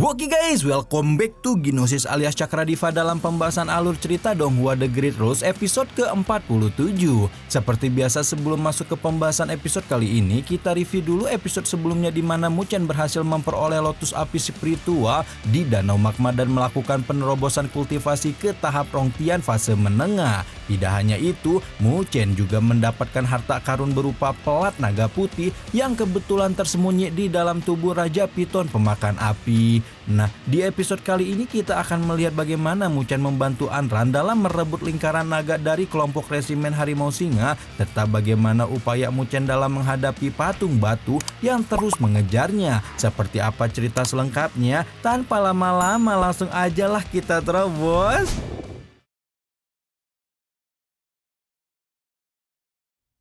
Oke guys, welcome back to Gnosis alias Cakradiva dalam pembahasan alur cerita Donghua The Great Rose episode ke-47. Seperti biasa sebelum masuk ke pembahasan episode kali ini, kita review dulu episode sebelumnya di mana Muchen berhasil memperoleh lotus api spiritual di Danau Magma dan melakukan penerobosan kultivasi ke tahap Rongtian fase menengah. Tidak hanya itu, Muchen juga mendapatkan harta karun berupa pelat naga putih yang kebetulan tersembunyi di dalam tubuh Raja Piton pemakan api. Nah, di episode kali ini kita akan melihat bagaimana Muchen membantu Anran dalam merebut lingkaran naga dari kelompok resimen Harimau Singa, serta bagaimana upaya Muchen dalam menghadapi patung batu yang terus mengejarnya. Seperti apa cerita selengkapnya? Tanpa lama-lama langsung aja lah kita terobos.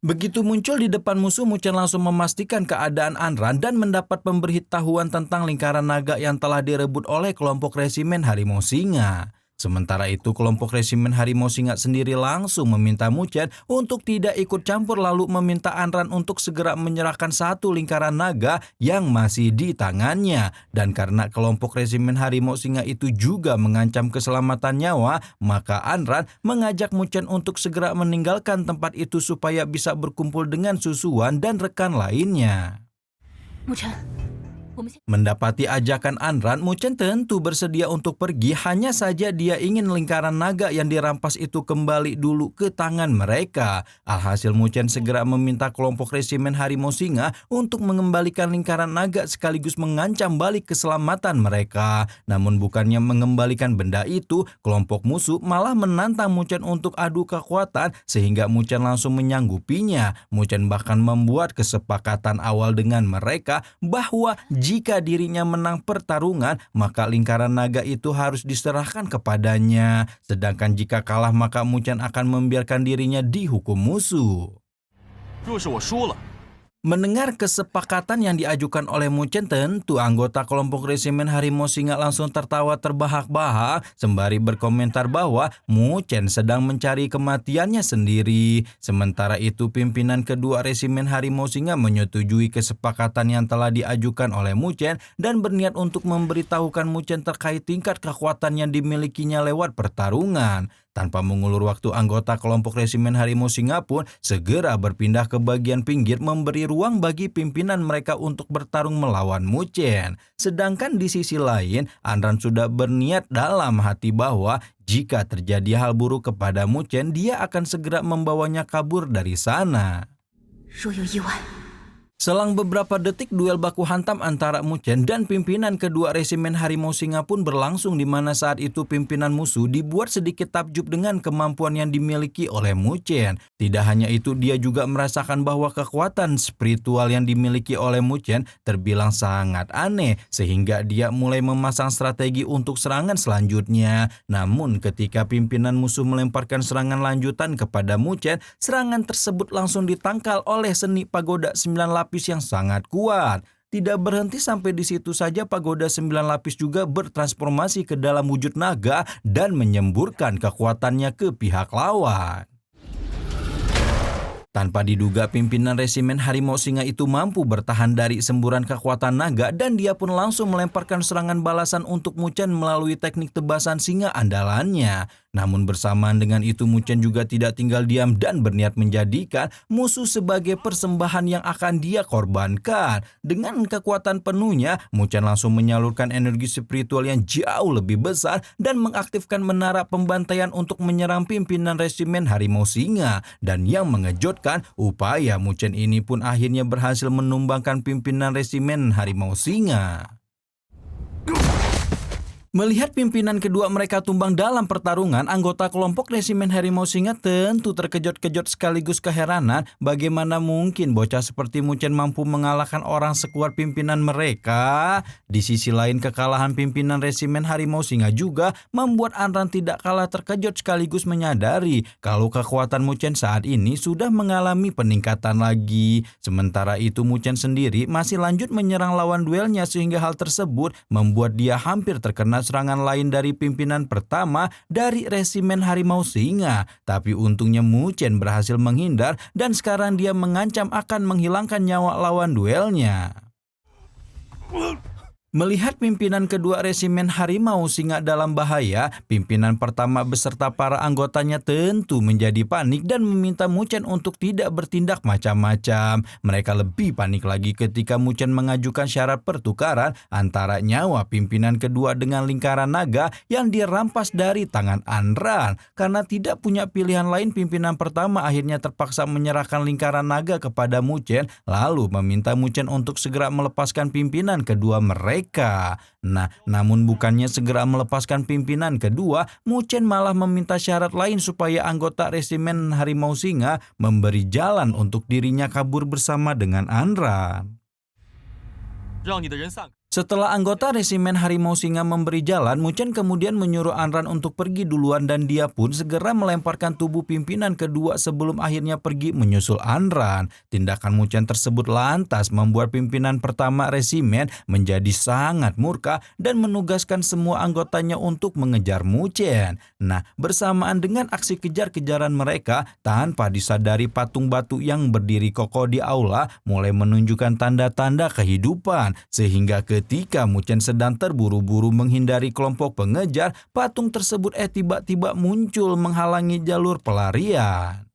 Begitu muncul di depan musuh, Muchen langsung memastikan keadaan Anran dan mendapat pemberitahuan tentang lingkaran naga yang telah direbut oleh kelompok resimen Harimau Singa. Sementara itu, kelompok resimen Harimau Singa sendiri langsung meminta Muchen untuk tidak ikut campur lalu meminta Anran untuk segera menyerahkan satu lingkaran naga yang masih di tangannya. Dan karena kelompok resimen Harimau Singa itu juga mengancam keselamatan nyawa, maka Anran mengajak Muchen untuk segera meninggalkan tempat itu supaya bisa berkumpul dengan Susuan dan rekan lainnya. Mendapati ajakan Anran, Muchen tentu bersedia untuk pergi, hanya saja dia ingin lingkaran naga yang dirampas itu kembali dulu ke tangan mereka. Alhasil Muchen segera meminta kelompok resimen Harimau Singa untuk mengembalikan lingkaran naga sekaligus mengancam balik keselamatan mereka. Namun bukannya mengembalikan benda itu, kelompok musuh malah menantang Muchen untuk adu kekuatan sehingga Muchen langsung menyanggupinya. Muchen bahkan membuat kesepakatan awal dengan mereka bahwa jika dirinya menang pertarungan, maka lingkaran naga itu harus diserahkan kepadanya. Sedangkan jika kalah, maka Muchen akan membiarkan dirinya dihukum musuh. Mendengar kesepakatan yang diajukan oleh Muchen, tentu anggota kelompok resimen Harimau Singa langsung tertawa terbahak-bahak sembari berkomentar bahwa Muchen sedang mencari kematiannya sendiri. Sementara itu, pimpinan kedua resimen Harimau Singa menyetujui kesepakatan yang telah diajukan oleh Muchen dan berniat untuk memberitahukan Muchen terkait tingkat kekuatan yang dimilikinya lewat pertarungan. Tanpa mengulur waktu, anggota kelompok resimen Harimau Singa pun segera berpindah ke bagian pinggir memberi ruang bagi pimpinan mereka untuk bertarung melawan Muchen. Sedangkan di sisi lain, Anran sudah berniat dalam hati bahwa jika terjadi hal buruk kepada Muchen, dia akan segera membawanya kabur dari sana. Selang beberapa detik, duel baku hantam antara Muchen dan pimpinan kedua resimen Harimau Singa pun berlangsung, di mana saat itu pimpinan musuh dibuat sedikit takjub dengan kemampuan yang dimiliki oleh Muchen. Tidak hanya itu, dia juga merasakan bahwa kekuatan spiritual yang dimiliki oleh Muchen terbilang sangat aneh, sehingga dia mulai memasang strategi untuk serangan selanjutnya. Namun ketika pimpinan musuh melemparkan serangan lanjutan kepada Muchen, serangan tersebut langsung ditangkal oleh seni pagoda 9 lapis yang sangat kuat. Tidak berhenti sampai di situ saja, pagoda 9 lapis juga bertransformasi ke dalam wujud naga dan menyemburkan kekuatannya ke pihak lawan. Tanpa diduga, pimpinan resimen Harimau Singa itu mampu bertahan dari semburan kekuatan naga dan dia pun langsung melemparkan serangan balasan untuk Muchen melalui teknik tebasan singa andalannya. Namun bersamaan dengan itu, Muchen juga tidak tinggal diam dan berniat menjadikan musuh sebagai persembahan yang akan dia korbankan. Dengan kekuatan penuhnya, Muchen langsung menyalurkan energi spiritual yang jauh lebih besar dan mengaktifkan menara pembantaian untuk menyerang pimpinan resimen Harimau Singa. Dan yang mengejutkan, upaya Muchen ini pun akhirnya berhasil menumbangkan pimpinan resimen Harimau Singa. Melihat pimpinan kedua mereka tumbang dalam pertarungan, anggota kelompok resimen Harimau Singa tentu terkejut-kejut sekaligus keheranan bagaimana mungkin bocah seperti Muchen mampu mengalahkan orang sekuat pimpinan mereka. Di sisi lain, kekalahan pimpinan resimen Harimau Singa juga membuat Anran tidak kalah terkejut sekaligus menyadari kalau kekuatan Muchen saat ini sudah mengalami peningkatan lagi. Sementara itu, Muchen sendiri masih lanjut menyerang lawan duelnya sehingga hal tersebut membuat dia hampir terkena serangan lain dari pimpinan pertama dari resimen Harimau Singa. Tapi untungnya Muchen berhasil menghindar dan sekarang dia mengancam akan menghilangkan nyawa lawan duelnya. Melihat pimpinan kedua resimen Harimau Singa dalam bahaya, pimpinan pertama beserta para anggotanya tentu menjadi panik dan meminta Muchen untuk tidak bertindak macam-macam. Mereka lebih panik lagi ketika Muchen mengajukan syarat pertukaran antara nyawa pimpinan kedua dengan lingkaran naga yang dirampas dari tangan Anran. Karena tidak punya pilihan lain, pimpinan pertama akhirnya terpaksa menyerahkan lingkaran naga kepada Muchen, lalu meminta Muchen untuk segera melepaskan pimpinan kedua mereka. Nah, namun bukannya segera melepaskan pimpinan kedua, Muchen malah meminta syarat lain supaya anggota resimen Harimau Singa memberi jalan untuk dirinya kabur bersama dengan Anran. Setelah anggota resimen Harimau Singa memberi jalan, Muchen kemudian menyuruh Anran untuk pergi duluan dan dia pun segera melemparkan tubuh pimpinan kedua sebelum akhirnya pergi menyusul Anran. Tindakan Muchen tersebut lantas membuat pimpinan pertama resimen menjadi sangat murka dan menugaskan semua anggotanya untuk mengejar Muchen. Nah, bersamaan dengan aksi kejar-kejaran mereka, tanpa disadari patung batu yang berdiri kokoh di aula mulai menunjukkan tanda-tanda kehidupan, sehingga ketika Muchen sedang terburu-buru menghindari kelompok pengejar, patung tersebut tiba-tiba muncul menghalangi jalur pelarian.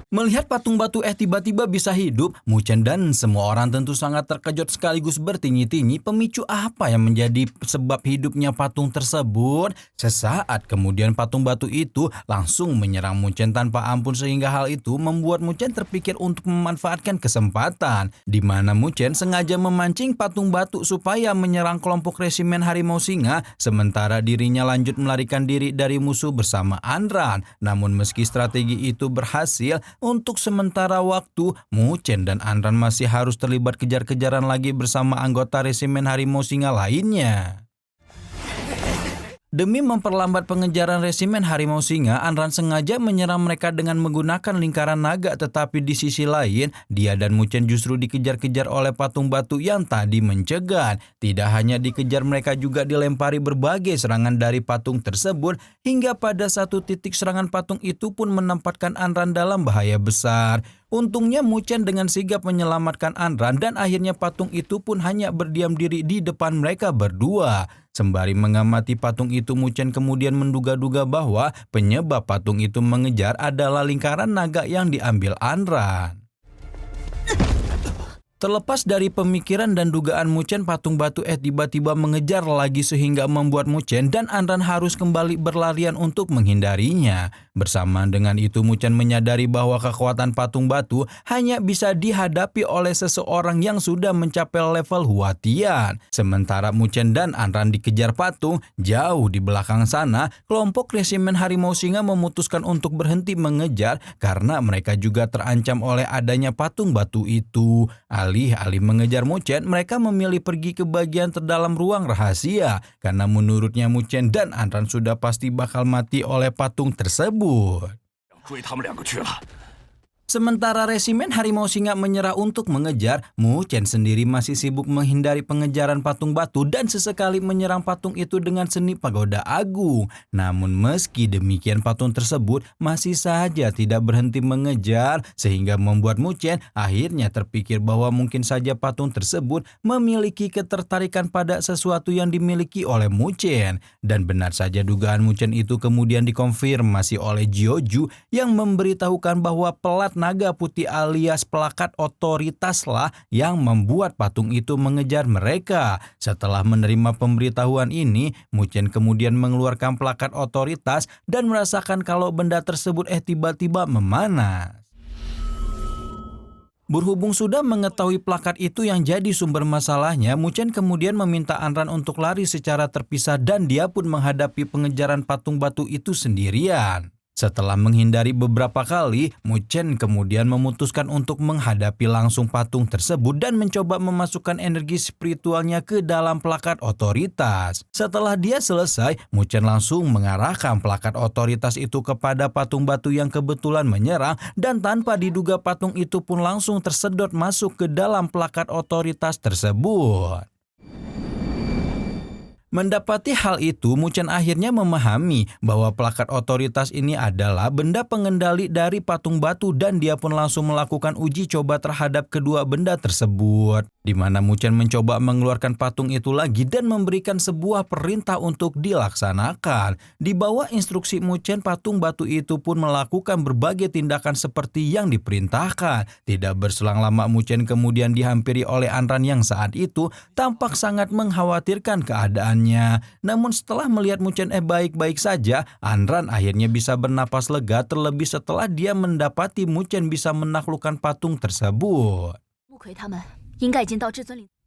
Melihat patung batu tiba-tiba bisa hidup, Muchen dan semua orang tentu sangat terkejut sekaligus bertinyi-tinyi pemicu apa yang menjadi sebab hidupnya patung tersebut. Sesaat kemudian patung batu itu langsung menyerang Muchen tanpa ampun sehingga hal itu membuat Muchen terpikir untuk memanfaatkan kesempatan di mana Muchen sengaja memancing patung batu supaya menyerang kelompok resimen Harimau Singa sementara dirinya lanjut melarikan diri dari musuh bersama Anran. Namun meski strategi itu berhasil, untuk sementara waktu, Muchen dan Anran masih harus terlibat kejar-kejaran lagi bersama anggota resimen Harimau Singa lainnya. Demi memperlambat pengejaran resimen Harimau Singa, Anran sengaja menyerang mereka dengan menggunakan lingkaran naga, tetapi di sisi lain, dia dan Muchen justru dikejar-kejar oleh patung batu yang tadi mencegat. Tidak hanya dikejar, mereka juga dilempari berbagai serangan dari patung tersebut, hingga pada satu titik serangan patung itu pun menempatkan Anran dalam bahaya besar. Untungnya Muchen dengan sigap menyelamatkan Anran dan akhirnya patung itu pun hanya berdiam diri di depan mereka berdua. Sembari mengamati patung itu, Muchen kemudian menduga-duga bahwa penyebab patung itu mengejar adalah lingkaran naga yang diambil Anran. Terlepas dari pemikiran dan dugaan Muchen, patung batu tiba-tiba mengejar lagi sehingga membuat Muchen dan Anran harus kembali berlarian untuk menghindarinya. Bersamaan dengan itu, Muchen menyadari bahwa kekuatan patung batu hanya bisa dihadapi oleh seseorang yang sudah mencapai level Huatian. Sementara Muchen dan Anran dikejar patung, jauh di belakang sana, kelompok resimen Harimau Singa memutuskan untuk berhenti mengejar karena mereka juga terancam oleh adanya patung batu itu. Alih-alih mengejar Muchen, mereka memilih pergi ke bagian terdalam ruang rahasia karena menurutnya Muchen dan Anran sudah pasti bakal mati oleh patung tersebut. Sementara resimen Harimau Singa menyerah untuk mengejar, Muchen sendiri masih sibuk menghindari pengejaran patung batu dan sesekali menyerang patung itu dengan seni pagoda agung. Namun meski demikian, patung tersebut masih saja tidak berhenti mengejar sehingga membuat Muchen akhirnya terpikir bahwa mungkin saja patung tersebut memiliki ketertarikan pada sesuatu yang dimiliki oleh Muchen. Dan benar saja dugaan Muchen itu kemudian dikonfirmasi oleh Jiuju yang memberitahukan bahwa pelat naga putih alias pelakat otoritas lah yang membuat patung itu mengejar mereka. Setelah menerima pemberitahuan ini, Muchen kemudian mengeluarkan pelakat otoritas dan merasakan kalau benda tersebut tiba-tiba memanas. Berhubung sudah mengetahui plakat itu yang jadi sumber masalahnya, Muchen kemudian meminta Anran untuk lari secara terpisah dan dia pun menghadapi pengejaran patung batu itu sendirian. Setelah menghindari beberapa kali, Muchen kemudian memutuskan untuk menghadapi langsung patung tersebut dan mencoba memasukkan energi spiritualnya ke dalam plakat otoritas. Setelah dia selesai, Muchen langsung mengarahkan plakat otoritas itu kepada patung batu yang kebetulan menyerang dan tanpa diduga patung itu pun langsung tersedot masuk ke dalam plakat otoritas tersebut. Mendapati hal itu, Muchen akhirnya memahami bahwa plakat otoritas ini adalah benda pengendali dari patung batu dan dia pun langsung melakukan uji coba terhadap kedua benda tersebut. Di mana Muchen mencoba mengeluarkan patung itu lagi dan memberikan sebuah perintah untuk dilaksanakan. Di bawah instruksi Muchen, patung batu itu pun melakukan berbagai tindakan seperti yang diperintahkan. Tidak berselang lama Muchen kemudian dihampiri oleh Anran yang saat itu tampak sangat mengkhawatirkan keadaan. Namun setelah melihat Muchen baik-baik saja, Anran akhirnya bisa bernapas lega terlebih setelah dia mendapati Muchen bisa menaklukkan patung tersebut.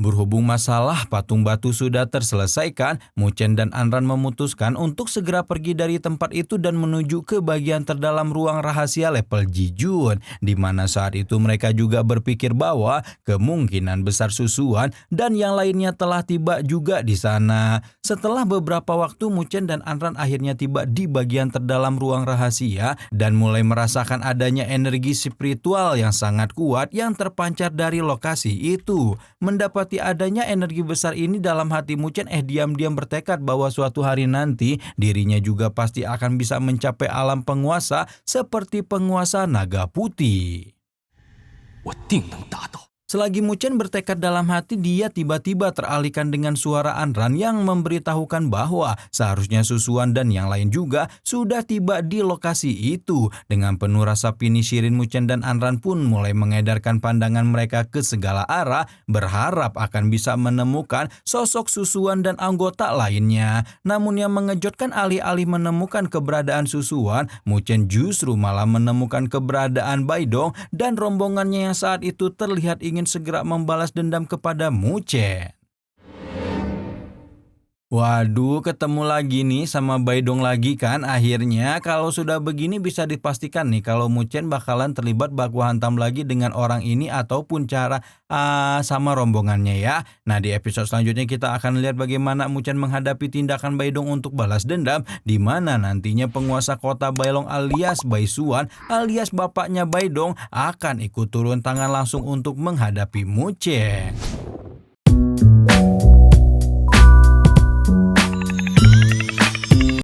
Berhubung masalah patung batu sudah terselesaikan, Muchen dan Anran memutuskan untuk segera pergi dari tempat itu dan menuju ke bagian terdalam ruang rahasia level Jijun, di mana saat itu mereka juga berpikir bahwa kemungkinan besar Susuan dan yang lainnya telah tiba juga di sana. Setelah beberapa waktu, Muchen dan Anran akhirnya tiba di bagian terdalam ruang rahasia dan mulai merasakan adanya energi spiritual yang sangat kuat yang terpancar dari lokasi itu. Mendapati adanya energi besar ini dalam hati Muchen diam-diam bertekad bahwa suatu hari nanti dirinya juga pasti akan bisa mencapai alam penguasa seperti penguasa naga putih. Selagi Muchen bertekad dalam hati, dia tiba-tiba teralihkan dengan suara Anran yang memberitahukan bahwa seharusnya Susuan dan yang lain juga sudah tiba di lokasi itu. Dengan penuh rasa pinisirin, Muchen dan Anran pun mulai mengedarkan pandangan mereka ke segala arah, berharap akan bisa menemukan sosok Susuan dan anggota lainnya. Namun yang mengejutkan, alih-alih menemukan keberadaan Susuan, Muchen justru malah menemukan keberadaan Baidong dan rombongannya yang saat itu terlihat ingin segera membalas dendam kepada Muchen. Waduh, ketemu lagi nih sama Baidong lagi kan akhirnya. Kalau sudah begini bisa dipastikan nih kalau Muchen bakalan terlibat baku hantam lagi dengan orang ini ataupun cara sama rombongannya ya. Nah, di episode selanjutnya kita akan lihat bagaimana Muchen menghadapi tindakan Baidong untuk balas dendam, di mana nantinya penguasa kota Bailong alias Baisuan alias bapaknya Baidong akan ikut turun tangan langsung untuk menghadapi Muchen.